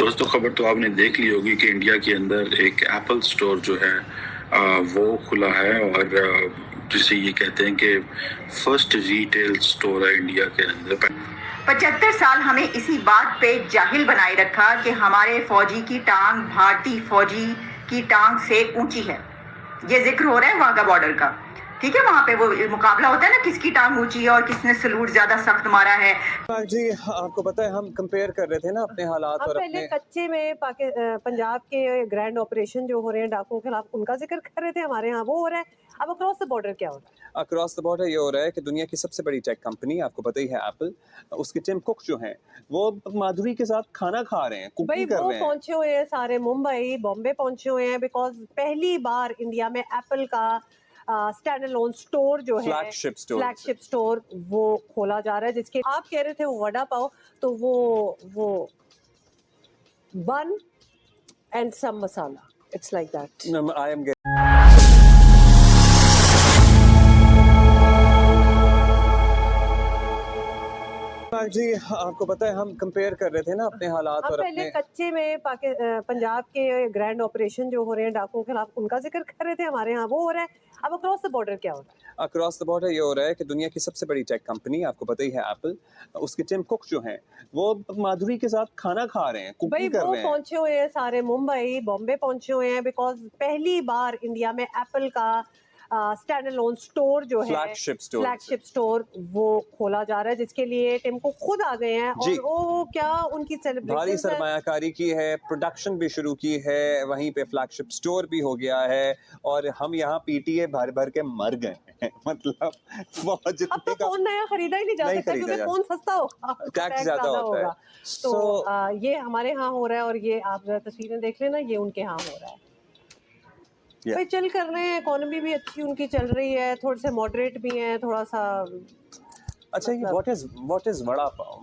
دوستو خبر تو آپ نے دیکھ لی ہوگی کہ انڈیا کے اندر ایک ایپل سٹور جو ہے وہ کھلا ہے اور جسے یہ کہتے ہیں کہ فرسٹ ریٹیل سٹور ہے انڈیا کے اندر۔ 75 سال ہمیں اسی بات پہ جاہل بنائے رکھا کہ ہمارے فوجی کی ٹانگ بھارتی فوجی کی ٹانگ سے اونچی ہے۔ یہ ذکر ہو رہا ہے وہاں کا بارڈر کا، ٹھیک ہے، وہاں پہ وہ مقابلہ ہوتا ہے نا کس کی ٹانگ اونچی ہے اور کس نے سلوٹ زیادہ سخت مارا ہے۔ جی آپ کو پتہ ہے ہم کمپیئر کر رہے تھے نا اپنے حالات اور پہلے کچے میں پنجاب کے گرینڈ آپریشن جو ہو رہے ہیں ڈاکوؤں کے خلاف ان کا ذکر کر رہے تھے، ہمارے ہاں وہ ہو رہا ہے۔ اب اکراس دا بارڈر کیا ہو رہا ہے؟ اکراس دا بارڈر یہ ہو رہا ہے کہ دنیا کی سب سے بڑی ٹیک کمپنی آپ کو پتہ ہی ہے ایپل، اس کے ٹم کک جو ہیں وہ مادھوری کے ساتھ کھانا کھا رہے ہیں، کوکنگ کر وہ رہے ہیں۔ پہنچے ہوئے ہیں سارے ممبئی بامبے پہنچے ہوئے ہیں بیکاز پہلی بار انڈیا میں ایپل کا اسٹینڈ الون سٹور جو ہے فلیگ شپ سٹور وہ کھولا جا رہا ہے، جس کے آپ کہہ رہے تھے وہ وڈا پاؤ، تو وہ bun and some masala, it's like that. I am جی آپ کو پتہ ہے ہم کمپیئر کر رہے تھے نا اپنے حالات اور پہلے کچے میں پنجاب کے گرینڈ آپریشن جو ہو رہے ہیں ڈاکوؤں کے خلاف ان کا ذکر کر رہے تھے، ہمارے ہاں وہ ہو رہا ہے۔ اب اکراس دا بارڈر کیا ہو رہا ہے؟ اکراس دا بارڈر یہ ہو رہا ہے کہ دنیا کی سب سے بڑی ٹیک کمپنی آپ کو پتہ ہی ہے ایپل، اس کے ٹم کک جو ہیں وہ مادھوری کے ساتھ کھانا کھا رہے ہیں، کوکنگ کر وہ رہے ہیں۔ پہنچے ہوئے ہیں سارے ممبئی بامبے پہنچے ہوئے ہیں بیکاز پہلی بار انڈیا میں ایپل کا اسٹینڈ الون سٹور جو ہے فلیگ شپ سٹور وہ کھولا جا رہا ہے، جس کے لیے ٹیم کو خود آ گئے ہیں اور وہ کیا ان کی بھاری سرمایہ کاری کی ہے، پروڈکشن بھی شروع کی ہے، وہیں پہ فلیگ شپ سٹور بھی ہو گیا ہے، اور ہم یہاں پی ٹی اے بھر بھر کے مر گئے ہیں۔ مطلب اب تو فون نیا خریدا ہی نہیں جا سکتا کیونکہ فون سستا ہوگا، ٹیکس زیادہ ہوگا۔ تو یہ ہمارے ہاں ہو رہا ہے، اور یہ آپ ذرا تصویریں دیکھ لینا، یہ ان کے ہاں ہو رہا ہے۔ بھائی چل کر رہے ہیں، اکانومی بھی اچھی ان کی چل رہی ہے، تھوڑے سے ماڈریٹ بھی ہیں، تھوڑا سا۔ اچھا یہ واٹ از وڑا پاؤ؟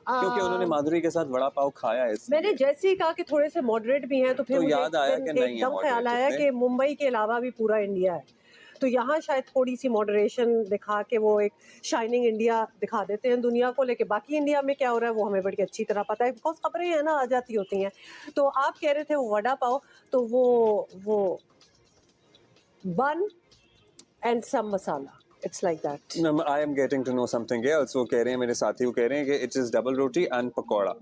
کیونکہ انہوں نے مادھوری کے ساتھ وڑا پاؤ کھایا ہے۔ میں نے جیسے ہی کہا کہ تھوڑے سے ماڈریٹ بھی ہیں تو پھر یاد آیا کہ نہیں ایک دم خیال آیا کہ ممبئی کے علاوہ بھی پورا انڈیا ہے، تو یہاں شاید تھوڑی سی ماڈریشن دکھا کے وہ ایک شائننگ انڈیا دکھا دیتے ہیں دنیا کو، لیکن باقی انڈیا میں کیا ہو رہا ہے وہ ہمیں بڑی اچھی طرح پتہ ہے بیکاز خبریں ہیں نا آ جاتی ہوتی ہیں۔ تو آپ کہہ رہے تھے وہ وڈا پاؤ، تو وہ bun and some masala, it's like that. I am getting to know something else۔ وہ کہہ رہے ہیں میرے ساتھی، وہ کہہ رہے ہیں کہ it is double روٹی and پکوڑا۔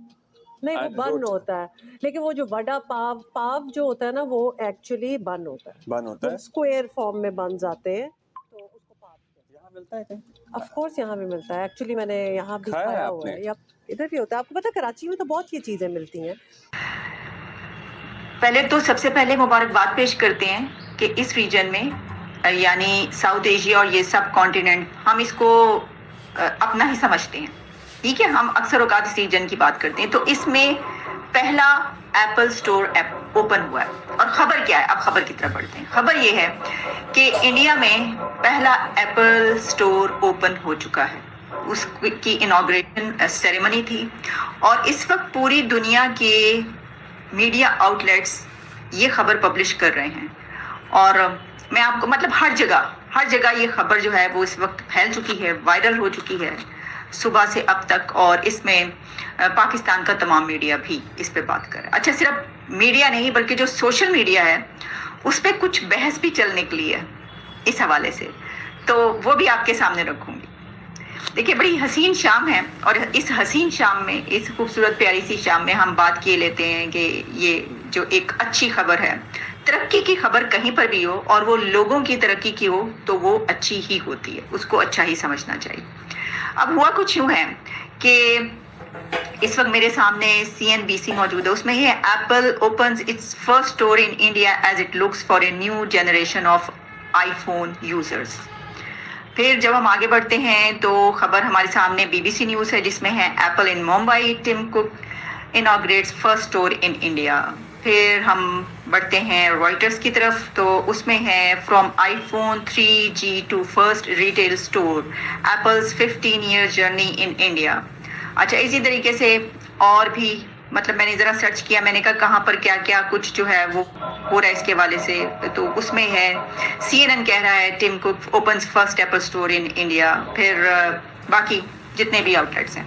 نہیں وہ بن ہوتا ہے، لیکن وہ جو وڈا پاو جو ہوتا ہے نا وہ ایکچولی بن ہوتا ہے، اسکوائر فارم میں بنز آتے ہیں، تو اس کو پاو کہتے ہیں۔ یہاں ملتا ہے کہیں؟ آف کورس یہاں بھی ملتا ہے، ایکچولی میں نے یہاں بھی کھایا ہوا ہے، یا ادھر بھی ہوتا ہے۔ آپ کو پتہ ہے کراچی میں تو بہت سی چیزیں ملتی ہیں۔ پہلے تو سب سے پہلے مبارکباد پیش کرتے ہیں کہ اس ریجن میں یعنی ساؤتھ ایشیا اور یہ سب کانٹیننٹ ہم اس کو اپنا ہی سمجھتے ہیں، ٹھیک ہے، ہم اکثر اوقات اس ریجن کی بات کرتے ہیں۔ تو اس میں پہلا ایپل سٹور اوپن ہوا ہے، اور خبر کیا ہے؟ اب خبر کی طرف بڑھتے ہیں۔ خبر یہ ہے کہ انڈیا میں پہلا ایپل سٹور اوپن ہو چکا ہے، اس کی انوگریشن سیریمنی تھی، اور اس وقت پوری دنیا کے میڈیا آؤٹ لیٹس یہ خبر پبلش کر رہے ہیں، اور میں آپ کو مطلب ہر جگہ یہ خبر جو ہے وہ اس وقت پھیل چکی ہے، وائرل ہو چکی ہے صبح سے اب تک، اور اس میں پاکستان کا تمام میڈیا بھی اس پہ بات کر رہا ہے۔ اچھا صرف میڈیا نہیں بلکہ جو سوشل میڈیا ہے اس پہ کچھ بحث بھی چل نکلی ہے اس حوالے سے، تو وہ بھی آپ کے سامنے رکھوں گی۔ دیکھیے بڑی حسین شام ہے، اور اس حسین شام میں، اس خوبصورت پیاری سی شام میں ہم بات کیے لیتے ہیں کہ یہ جو ایک اچھی خبر ہے، ترقی کی خبر کہیں پر بھی ہو اور وہ لوگوں کی ترقی کی ہو تو وہ اچھی ہی ہوتی ہے، اس کو اچھا ہی سمجھنا چاہیے۔ اب ہوا کچھ یوں ہے کہ اس وقت میرے سامنے CNBC موجود ہے، اس میں یہ Apple opens its first store in India as it looks for a new generation of iPhone users. پھر جب ہم آگے بڑھتے ہیں تو خبر ہمارے سامنے BBC نیوز ہے، جس میں ہے Apple in Mumbai Tim Cook inaugurates first store in India. پھر ہم بڑھتے ہیں رائٹرز کی طرف، تو اس میں ہے from iPhone 3G to first retail store Apple's 15 year journey in India. اچھا اسی طریقے سے اور بھی مطلب میں نے ذرا سرچ کیا، میں نے کہا کہاں پر کیا کیا کچھ جو ہے وہ ہو رہا ہے اس کے حوالے سے، تو اس میں ہے CNN کہہ رہا ہے Tim Cook opens first Apple store in India, پھر باقی جتنے بھی آؤٹ لیٹس ہیں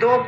2